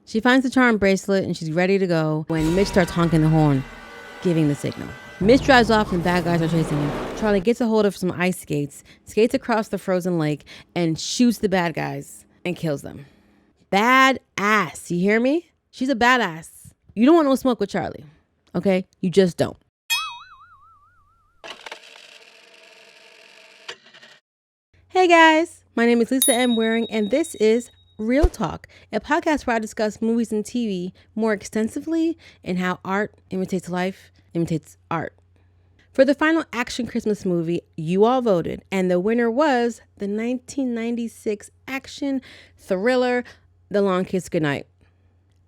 She finds the charm bracelet and she's ready to go when Mitch starts honking the horn, giving the signal. Mitch drives off and bad guys are chasing him. Charlie gets a hold of some ice skates, skates across the frozen lake, and shoots the bad guys and kills them. Badass, you hear me? She's a badass. You don't want no smoke with Charlie, okay? You just don't. Hey guys, my name is Lisa M. Waring, and this is Real Talk, a podcast where I discuss movies and TV more extensively and how art imitates life, imitates art. For the final action Christmas movie, you all voted, and the winner was the 1996 action thriller, The Long Kiss Goodnight.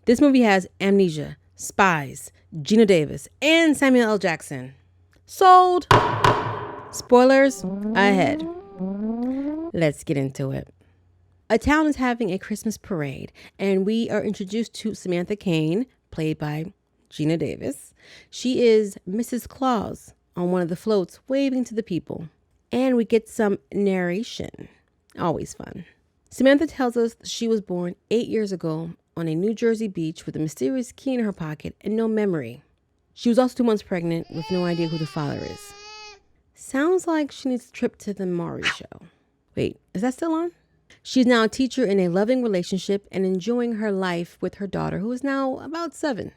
This movie has amnesia, spies, Gina Davis, and Samuel L. Jackson. Sold! Spoilers ahead. Let's get into it. A town is having a Christmas parade, and we are introduced to Samantha Cain, played by Gina Davis. She is Mrs. Claus on one of the floats, waving to the people. And we get some narration. Always fun. Samantha tells us she was born 8 years ago on a New Jersey beach with a mysterious key in her pocket and no memory. She was also 2 months pregnant with no idea who the father is. Sounds like she needs a trip to the Maury show. Wait, is that still on? She's now a teacher in a loving relationship and enjoying her life with her daughter, who is now about 7.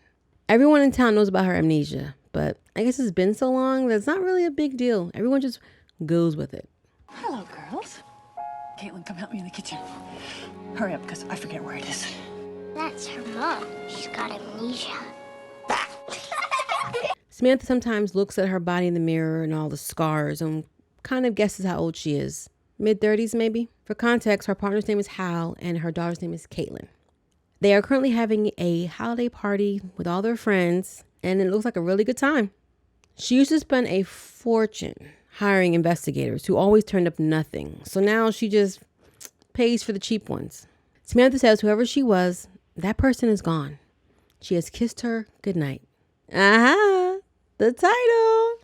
Everyone in town knows about her amnesia, but I guess it's been so long that it's not really a big deal. Everyone just goes with it. Hello, girls. Caitlin, come help me in the kitchen. Hurry up, because I forget where it is. That's her mom. She's got amnesia. Samantha sometimes looks at her body in the mirror and all the scars and kind of guesses how old she is. Mid-30s, maybe? For context, her partner's name is Hal and her daughter's name is Caitlin. They are currently having a holiday party with all their friends, and it looks like a really good time. She used to spend a fortune hiring investigators who always turned up nothing, so now she just pays for the cheap ones. Samantha says whoever she was, that person is gone. She has kissed her goodnight. Aha! The title!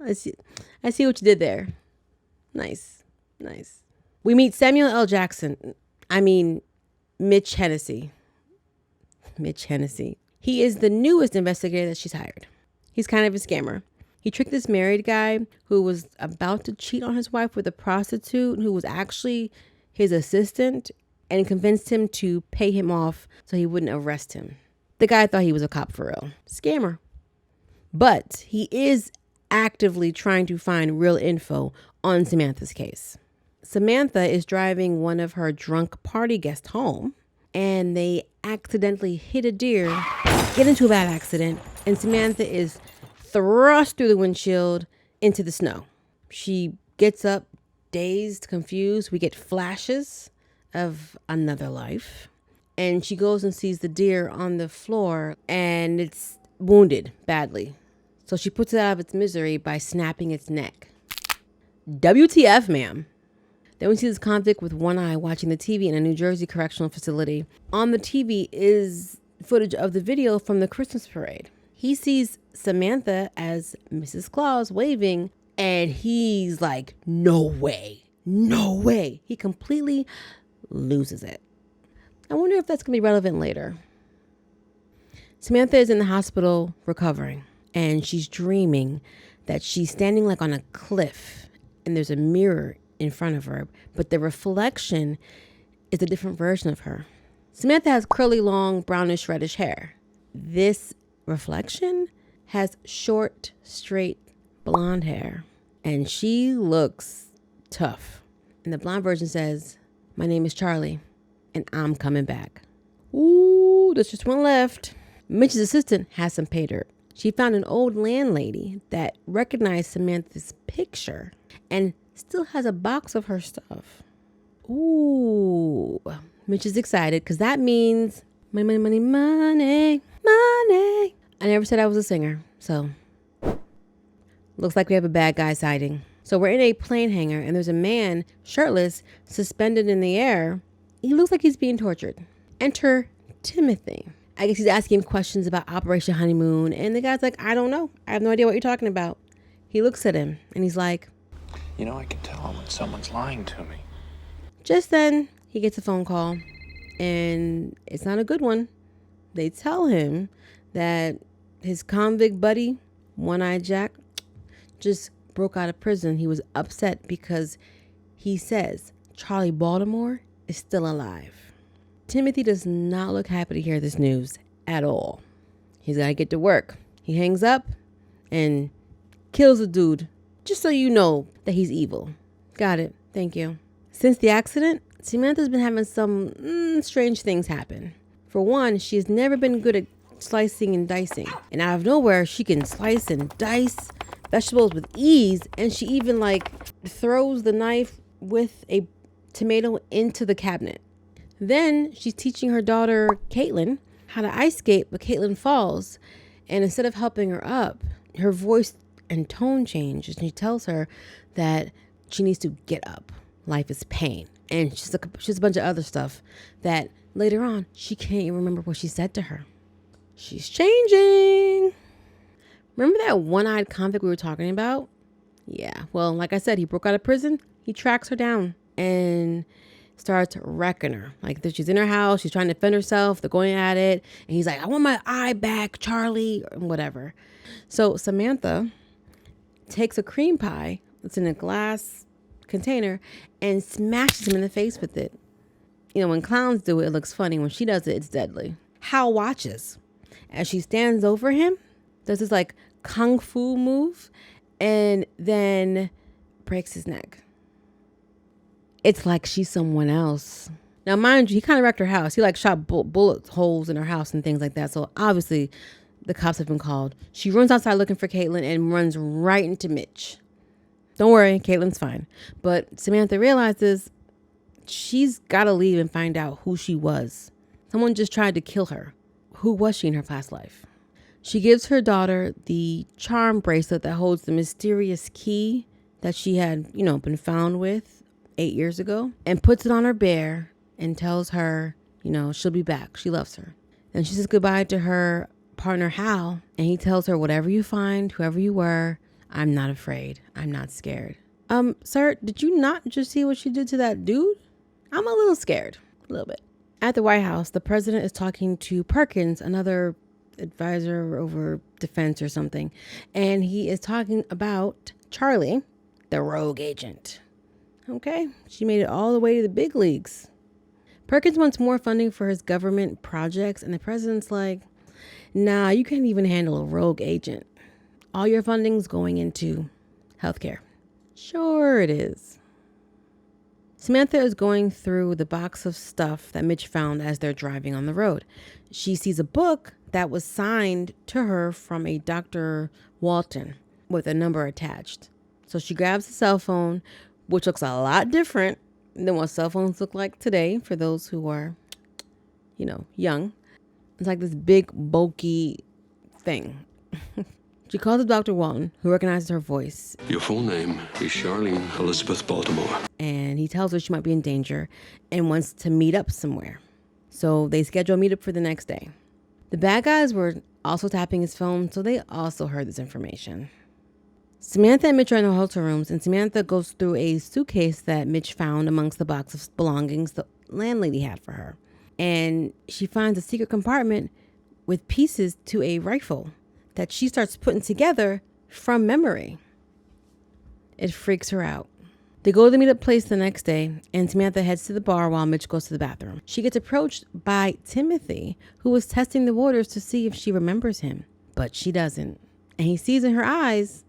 I see what you did there. Nice. We meet Samuel L. Jackson. Mitch Hennessy. He is the newest investigator that she's hired. He's kind of a scammer. He tricked this married guy who was about to cheat on his wife with a prostitute who was actually his assistant and convinced him to pay him off so he wouldn't arrest him. The guy thought he was a cop for real. Scammer. But he is actively trying to find real info on Samantha's case. Samantha is driving one of her drunk party guests home, and they accidentally hit a deer, get into a bad accident, and Samantha is thrust through the windshield into the snow. She gets up, dazed, confused. We get flashes of another life, and she goes and sees the deer on the floor, and it's wounded badly. So she puts it out of its misery by snapping its neck. WTF, ma'am. Then we see this convict with one eye watching the TV in a New Jersey correctional facility. On the TV is footage of the video from the Christmas parade. He sees Samantha as Mrs. Claus waving, and he's like, no way. He completely loses it. I wonder if that's going to be relevant later. Samantha is in the hospital recovering, and she's dreaming that she's standing like on a cliff, and there's a mirror in front of her, but the reflection is a different version of her. Samantha has curly, long, brownish, reddish hair. This reflection has short, straight, blonde hair, and she looks tough. And the blonde version says, "My name is Charlie, and I'm coming back." Ooh, there's just one left. Mitch's assistant has some pay dirt. She found an old landlady that recognized Samantha's picture and still has a box of her stuff. Ooh, Mitch is excited because that means money. I never said I was a singer, so looks like we have a bad guy sighting. So we're in a plane hangar and there's a man shirtless suspended in the air. He looks like he's being tortured. Enter Timothy. I guess he's asking him questions about Operation Honeymoon, and the guy's like, I don't know. I have no idea what you're talking about. He looks at him and he's like, you know, I can tell when someone's lying to me. Just then, he gets a phone call, and it's not a good one. They tell him that his convict buddy, One-Eyed Jack, just broke out of prison. He was upset because he says Charlie Baltimore is still alive. Timothy does not look happy to hear this news at all. He's got to get to work. He hangs up and kills a dude, just so you know that he's evil. Got it. Thank you. Since the accident, Samantha's been having some strange things happen. For one, she's never been good at slicing and dicing. And out of nowhere, she can slice and dice vegetables with ease. And she even throws the knife with a tomato into the cabinet. Then she's teaching her daughter, Caitlin, how to ice skate, but Caitlin falls. And instead of helping her up, her voice and tone changes. And she tells her that she needs to get up. Life is pain. And she's a bunch of other stuff that later on, she can't even remember what she said to her. She's changing. Remember that one-eyed convict we were talking about? Yeah, well, like I said, he broke out of prison. He tracks her down and starts wrecking her. She's in her house. She's trying to defend herself. They're going at it. And he's like, I want my eye back, Charlie, or whatever. So Samantha takes a cream pie that's in a glass container and smashes him in the face with it. You know, when clowns do it, it looks funny. When she does it, it's deadly. Hal watches as she stands over him, does this kung fu move, and then breaks his neck. It's like she's someone else. Now, mind you, he kind of wrecked her house. He shot bullet holes in her house and things like that. So obviously the cops have been called. She runs outside looking for Caitlin and runs right into Mitch. Don't worry, Caitlin's fine. But Samantha realizes she's got to leave and find out who she was. Someone just tried to kill her. Who was she in her past life? She gives her daughter the charm bracelet that holds the mysterious key that she had, been found with 8 years ago, and puts it on her bear and tells her, she'll be back. She loves her. And she says goodbye to her partner, Hal, and he tells her, whatever you find, whoever you were, I'm not afraid. I'm not scared. Sir, did you not just see what she did to that dude? I'm a little scared. A little bit. At the White House, the president is talking to Perkins, another advisor over defense or something. And he is talking about Charlie, the rogue agent. Okay, she made it all the way to the big leagues. Perkins wants more funding for his government projects. And the president's like, nah, you can't even handle a rogue agent. All your funding's going into healthcare. Sure it is. Samantha is going through the box of stuff that Mitch found as they're driving on the road. She sees a book that was signed to her from a Dr. Walton with a number attached. So she grabs a cell phone, which looks a lot different than what cell phones look like today for those who are, young. It's like this big, bulky thing. She calls up Dr. Walton, who recognizes her voice. Your full name is Charlene Elizabeth Baltimore. And he tells her she might be in danger and wants to meet up somewhere. So they schedule a meetup for the next day. The bad guys were also tapping his phone, so they also heard this information. Samantha and Mitch are in the hotel rooms, and Samantha goes through a suitcase that Mitch found amongst the box of belongings the landlady had for her. And she finds a secret compartment with pieces to a rifle that she starts putting together from memory. It freaks her out. They go to the meetup place the next day, and Samantha heads to the bar while Mitch goes to the bathroom. She gets approached by Timothy, who is testing the waters to see if she remembers him, but she doesn't. And he sees in her eyes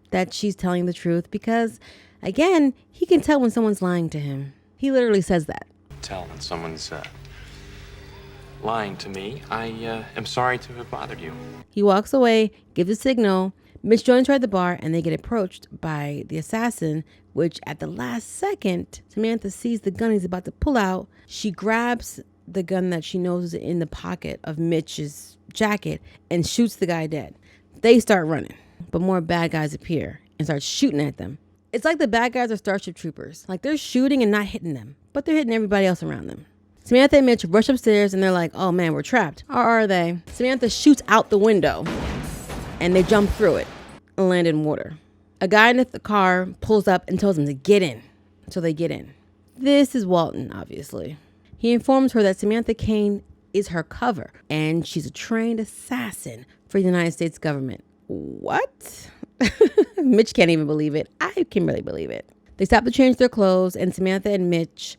that she's telling the truth because, again, he can tell when someone's lying to him. He literally says that. Tell when someone's lying to me. I am sorry to have bothered you. He walks away, gives a signal. Mitch joins her at the bar, and they get approached by the assassin, which at the last second, Samantha sees the gun he's about to pull out. She grabs the gun that she knows is in the pocket of Mitch's jacket and shoots the guy dead. They start running, but more bad guys appear and start shooting at them. It's like the bad guys are Starship Troopers. They're shooting and not hitting them, but they're hitting everybody else around them. Samantha and Mitch rush upstairs and they're like, oh man, we're trapped. Or are they? Samantha shoots out the window and they jump through it and land in water. A guy in the car pulls up and tells them to get in. So they get in. This is Walton, obviously. He informs her that Samantha Kane is her cover, and she's a trained assassin for the United States government. What? Mitch can't even believe it. I can really believe it. They stop to change their clothes, and Samantha and Mitch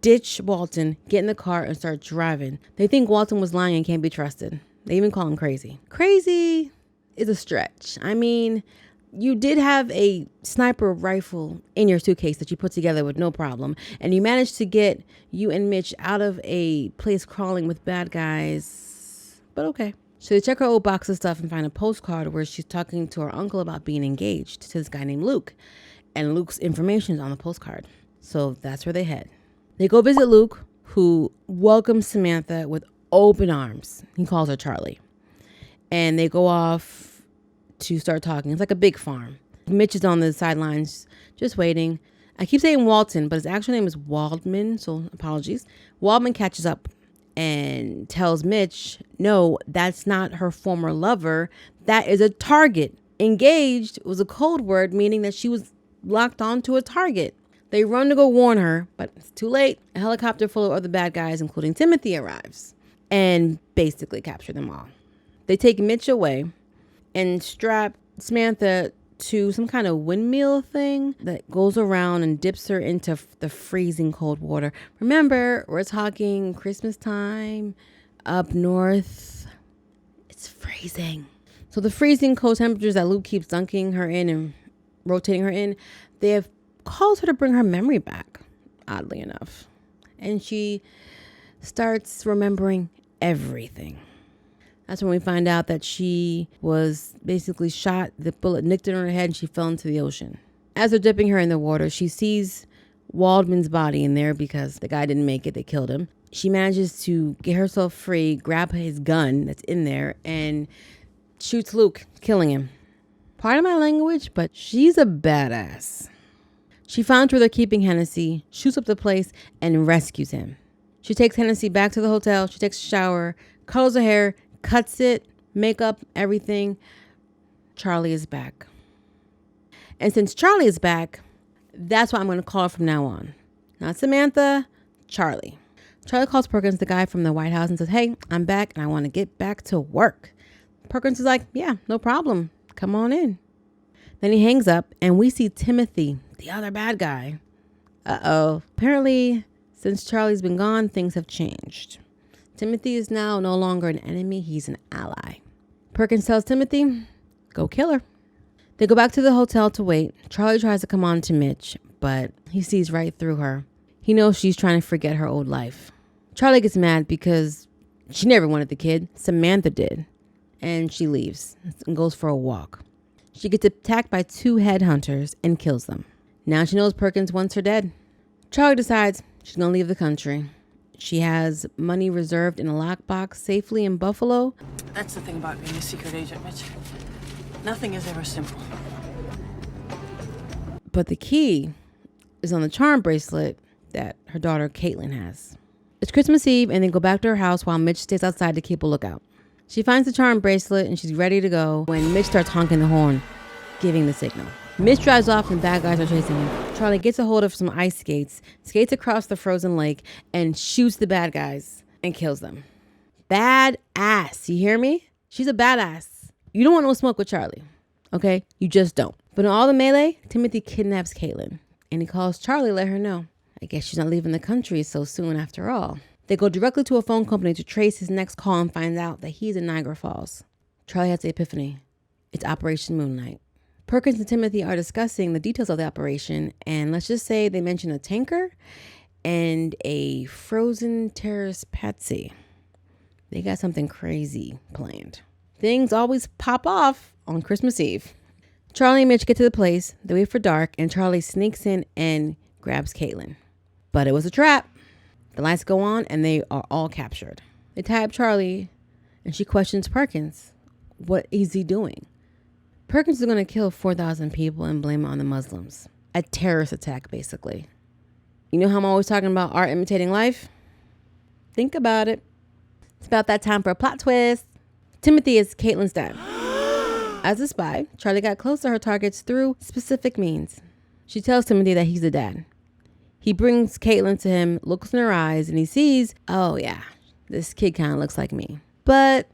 ditch Walton, get in the car, and start driving. They think Walton was lying and can't be trusted. They even call him crazy. Crazy is a stretch. I mean, you did have a sniper rifle in your suitcase that you put together with no problem, and you managed to get you and Mitch out of a place crawling with bad guys. But okay. So they check her old box of stuff and find a postcard where she's talking to her uncle about being engaged to this guy named Luke. And Luke's information is on the postcard. So that's where they head. They go visit Luke, who welcomes Samantha with open arms. He calls her Charlie. And they go off to start talking. It's like a big farm. Mitch is on the sidelines just waiting. I keep saying Walton, but his actual name is Waldman, so apologies. Waldman catches up and tells Mitch, no, that's not her former lover. That is a target. Engaged was a code word meaning that she was locked onto a target. They run to go warn her, but it's too late. A helicopter full of other bad guys, including Timothy, arrives and basically capture them all. They take Mitch away and strap Samantha to some kind of windmill thing that goes around and dips her into the freezing cold water. Remember, we're talking Christmas time up north. It's freezing. So the freezing cold temperatures that Luke keeps dunking her in and rotating her in, they have caused her to bring her memory back, oddly enough. And she starts remembering everything. That's when we find out that she was basically shot. The bullet nicked in her head and she fell into the ocean. As they're dipping her in the water, she sees Waldman's body in there because the guy didn't make it. They killed him. She manages to get herself free, grab his gun that's in there, and shoots Luke, killing him. Pardon my language, but she's a badass. She finds where they're keeping Hennessy, shoots up the place, and rescues him. She takes Hennessy back to the hotel. She takes a shower, colors her hair, cuts it, makeup, everything. Charlie is back. And since Charlie is back, that's what I'm going to call her from now on. Not Samantha, Charlie. Charlie calls Perkins, the guy from the White House, and says, hey, I'm back and I want to get back to work. Perkins is like, yeah, no problem. Come on in. Then he hangs up and we see Timothy, the other bad guy. Uh-oh. Apparently, since Charlie's been gone, things have changed. Timothy is now no longer an enemy. He's an ally. Perkins tells Timothy, go kill her. They go back to the hotel to wait. Charlie tries to come on to Mitch, but he sees right through her. He knows she's trying to forget her old life. Charlie gets mad because she never wanted the kid. Samantha did. And she leaves and goes for a walk. She gets attacked by 2 headhunters and kills them. Now she knows Perkins wants her dead. Charlie decides she's going to leave the country. She has money reserved in a lockbox safely in Buffalo. That's the thing about being a secret agent, Mitch. Nothing is ever simple. But the key is on the charm bracelet that her daughter Caitlin has. It's Christmas Eve and they go back to her house while Mitch stays outside to keep a lookout. She finds the charm bracelet and she's ready to go when Mitch starts honking the horn, giving the signal. Mitch drives off and bad guys are chasing him. Charlie gets a hold of some ice skates, skates across the frozen lake, and shoots the bad guys and kills them. Badass, you hear me? She's a badass. You don't want no smoke with Charlie, okay? You just don't. But in all the melee, Timothy kidnaps Caitlin, and he calls Charlie to let her know. I guess she's not leaving the country so soon after all. They go directly to a phone company to trace his next call and find out that he's in Niagara Falls. Charlie has the epiphany. It's Operation Moonlight. Perkins and Timothy are discussing the details of the operation, and let's just say they mention a tanker and a frozen terrorist patsy. They got something crazy planned. Things always pop off on Christmas Eve. Charlie and Mitch get to the place, they wait for dark, and Charlie sneaks in and grabs Caitlin. But it was a trap. The lights go on and they are all captured. They tie up Charlie and she questions Perkins. What is he doing? Perkins is going to kill 4,000 people and blame it on the Muslims. A terrorist attack, basically. You know how I'm always talking about art imitating life? Think about it. It's about that time for a plot twist. Timothy is Caitlin's dad. As a spy, Charlie got close to her targets through specific means. She tells Timothy that he's the dad. He brings Caitlin to him, looks in her eyes, and he sees, oh yeah, This kid kind of looks like me. But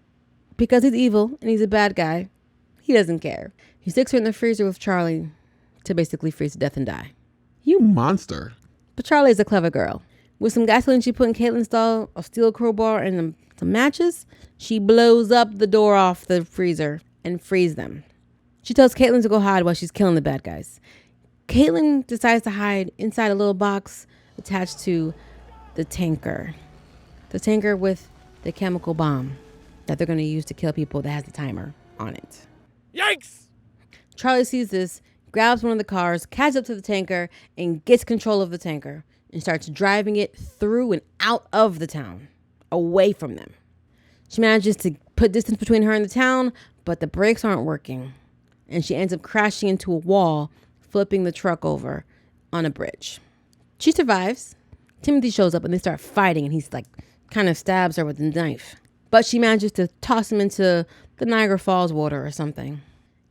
because he's evil and he's a bad guy, he doesn't care. He sticks her in the freezer with Charlie to basically freeze to death and die. You monster. But Charlie is a clever girl. With some gasoline she put in Caitlin's stall, a steel crowbar, and some matches, she blows up the door off the freezer and frees them. She tells Caitlin to go hide while she's killing the bad guys. Caitlin decides to hide inside a little box attached to the tanker. The tanker with the chemical bomb that they're going to use to kill people that has the timer on it. Yikes! Charlie sees this, grabs one of the cars, catches up to the tanker, and gets control of the tanker and starts driving it through and out of the town, away from them. She manages to put distance between her and the town, but the brakes aren't working, and she ends up crashing into a wall, flipping the truck over on a bridge. She survives. Timothy shows up and they start fighting, and he's like kind of stabs her with a knife. But she manages to toss him into the Niagara Falls water or something.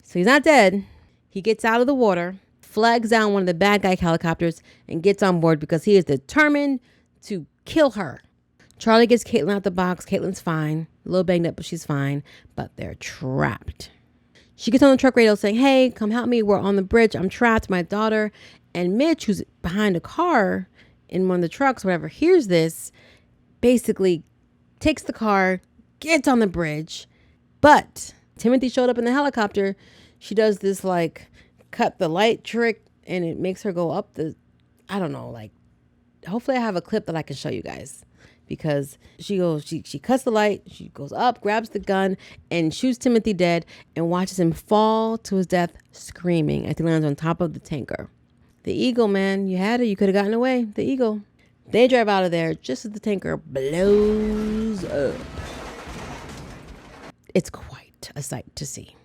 So he's not dead. He gets out of the water, flags down one of the bad guy helicopters, and gets on board because he is determined to kill her. Charlie gets Caitlin out the box. Caitlin's fine. A little banged up, but she's fine. But they're trapped. She gets on the truck radio saying, hey, come help me. We're on the bridge. I'm trapped. My daughter. And Mitch, who's behind a car in one of the trucks, whatever, hears this, basically takes the car, gets on the bridge. But Timothy showed up in the helicopter. She does this like cut the light trick, and it makes her go up the, I don't know, like, hopefully I have a clip that I can show you guys. Because she cuts the light, she goes up, grabs the gun, and shoots Timothy dead, and watches him fall to his death screaming as he lands on top of the tanker. The eagle, man, you had it, you could have gotten away. The eagle. They drive out of there just as the tanker blows up. It's quite a sight to see.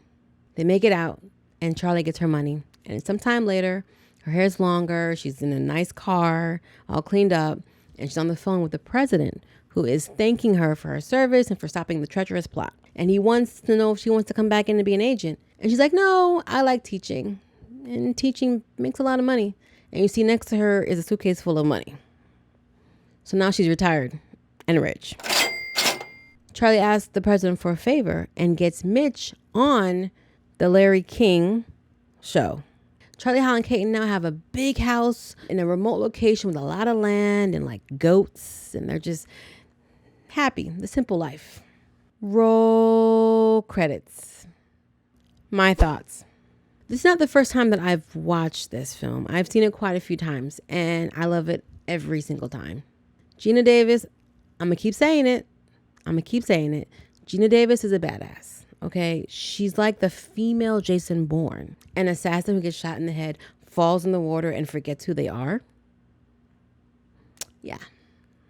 They make it out, and Charlie gets her money. And sometime later, her hair's longer, she's in a nice car, all cleaned up, and she's on the phone with the president, who is thanking her for her service and for stopping the treacherous plot. And he wants to know if she wants to come back in and be an agent. And she's like, no, I like teaching. And teaching makes a lot of money. And you see next to her is a suitcase full of money. So now she's retired and rich. Charlie asks the president for a favor and gets Mitch on the Larry King show. Charlie, Hal, and Caitlin now have a big house in a remote location with a lot of land and like goats, and they're just happy. The simple life. Roll credits. My thoughts. This is not the first time that I've watched this film. I've seen it quite a few times, and I love it every single time. Gina Davis, I'm going to keep saying it. Gina Davis is a badass. Okay, she's like the female Jason Bourne, an assassin who gets shot in the head, falls in the water, and forgets who they are. Yeah.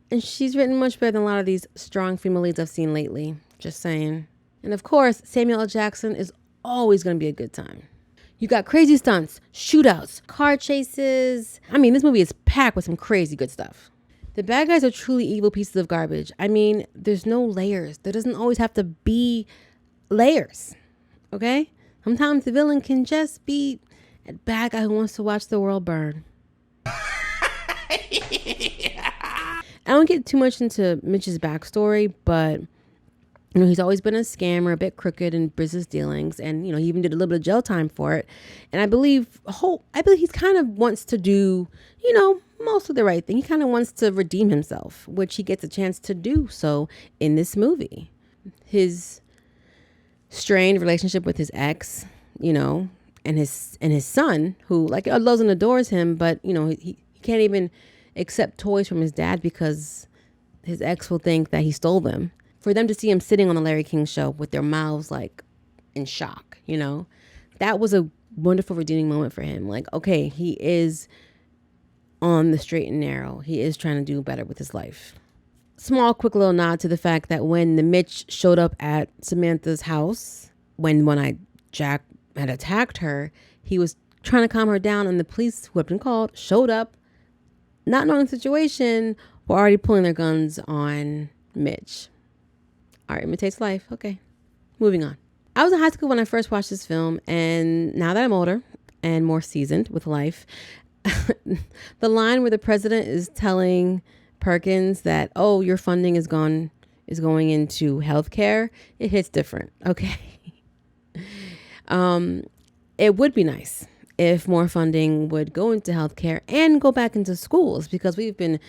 And she's written much better than a lot of these strong female leads I've seen lately. Just saying. And of course, Samuel L. Jackson is always going to be a good time. You got crazy stunts, shootouts, car chases. I mean, this movie is packed with some crazy good stuff. The bad guys are truly evil pieces of garbage. I mean, there's no layers. There doesn't always have to be layers, okay? Sometimes the villain can just be a bad guy who wants to watch the world burn. I don't get too much into Mitch's backstory, but you know, he's always been a scammer, a bit crooked in business dealings, and you know, he even did a little bit of jail time for it. And I believe he kind of wants to do, you know, most of the right thing. He kind of wants to redeem himself, which he gets a chance to do so in this movie. His strained relationship with his ex, you know, and his son, who like loves and adores him, but you know, he can't even accept toys from his dad because his ex will think that he stole them. For them to see him sitting on the Larry King show with their mouths like in shock, you know, that was a wonderful redeeming moment for him. Like, okay, he is on the straight and narrow. He is trying to do better with his life. Small, quick little nod to the fact that when the Mitch showed up at Samantha's house, when Jack had attacked her, he was trying to calm her down, and the police who had been called showed up, not knowing the situation, were already pulling their guns on Mitch. Art imitates life. Okay, moving on. I was in high school when I first watched this film, and now that I'm older and more seasoned with life, the line where the president is telling Perkins that, oh, your funding is gone, is going into healthcare, it hits different. Okay. It would be nice if more funding would go into healthcare and go back into schools, because we've been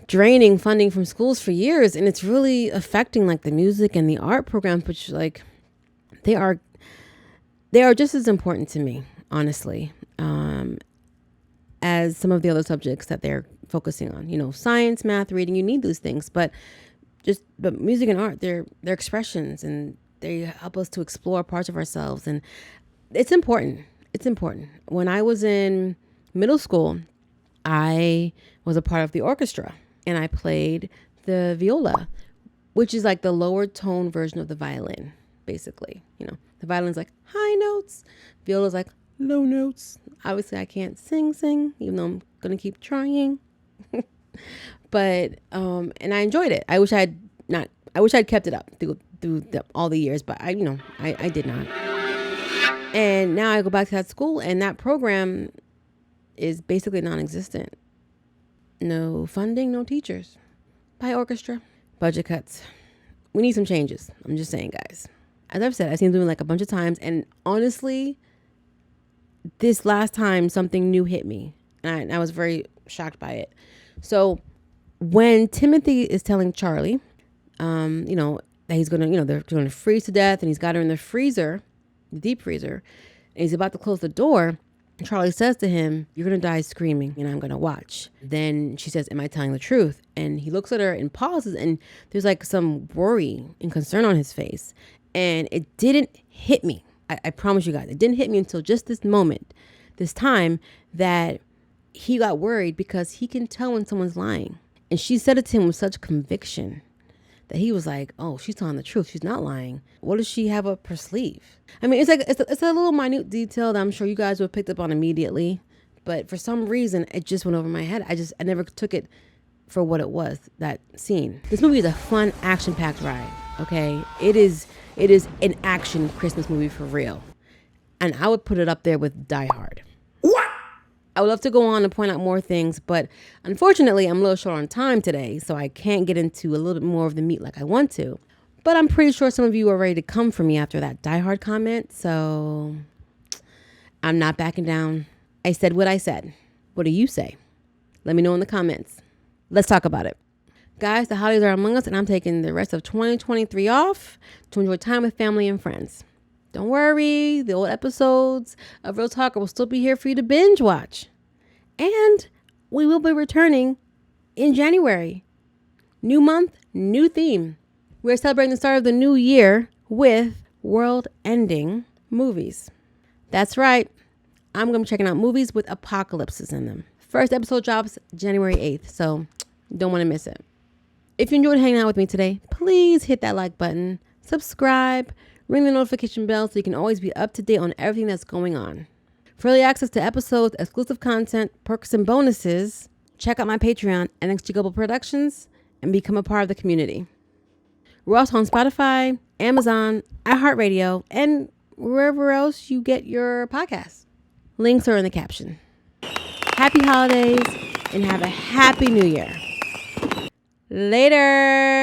draining funding from schools for years, and it's really affecting like the music and the art programs, which like they are just as important to me, honestly, as some of the other subjects that they're focusing on. You know, science, math, reading, you need those things, but music and art, they're expressions, and they help us to explore parts of ourselves, and it's important. It's important. When I was in middle school, I was a part of the orchestra, and I played the viola, which is like the lower tone version of the violin, basically. You know, the violin's like high notes, viola's like low notes. Obviously, I can't sing, even though I'm gonna keep trying. But and I enjoyed it. I wish I'd kept it up through all the years, but I did not. And now I go back to that school, and that program is basically non-existent. No funding, no teachers. By orchestra. Budget cuts. We need some changes. I'm just saying, guys. As I've said, I've seen them like a bunch of times, and honestly, this last time something new hit me, and I was very shocked by it. So when Timothy is telling Charlie, that he's gonna, they're gonna freeze to death, and he's got her in the freezer, the deep freezer, and he's about to close the door, Charlie says to him, "You're gonna die screaming, and I'm gonna watch." Then she says, "Am I telling the truth?" And he looks at her and pauses, and there's like some worry and concern on his face, and it didn't hit me. I promise you guys, it didn't hit me until just this moment, this time, that he got worried, because he can tell when someone's lying. And she said it to him with such conviction that he was like, "Oh, she's telling the truth. She's not lying. What does she have up her sleeve?" I mean, it's a little minute detail that I'm sure you guys would have picked up on immediately, but for some reason, it just went over my head. I never took it for what it was, that scene. This movie is a fun, action-packed ride. Okay, it is an action Christmas movie for real, and I would put it up there with Die Hard. I would love to go on and point out more things, but unfortunately, I'm a little short on time today, so I can't get into a little bit more of the meat like I want to. But I'm pretty sure some of you are ready to come for me after that Die Hard comment, so I'm not backing down. I said what I said. What do you say? Let me know in the comments. Let's talk about it. Guys, the holidays are among us, and I'm taking the rest of 2023 off to enjoy time with family and friends. Don't worry, the old episodes of Real Talk will still be here for you to binge watch. And we will be returning in January. New month, new theme. We're celebrating the start of the new year with world-ending movies. That's right. I'm going to be checking out movies with apocalypses in them. First episode drops January 8th, so don't want to miss it. If you enjoyed hanging out with me today, please hit that like button, subscribe, ring the notification bell so you can always be up to date on everything that's going on. For early access to episodes, exclusive content, perks, and bonuses, check out my Patreon, NXG Global Productions, and become a part of the community. We're also on Spotify, Amazon, IHeart Radio, and wherever else you get your podcasts. Links are in the caption. Happy holidays, and have a happy new year. Later.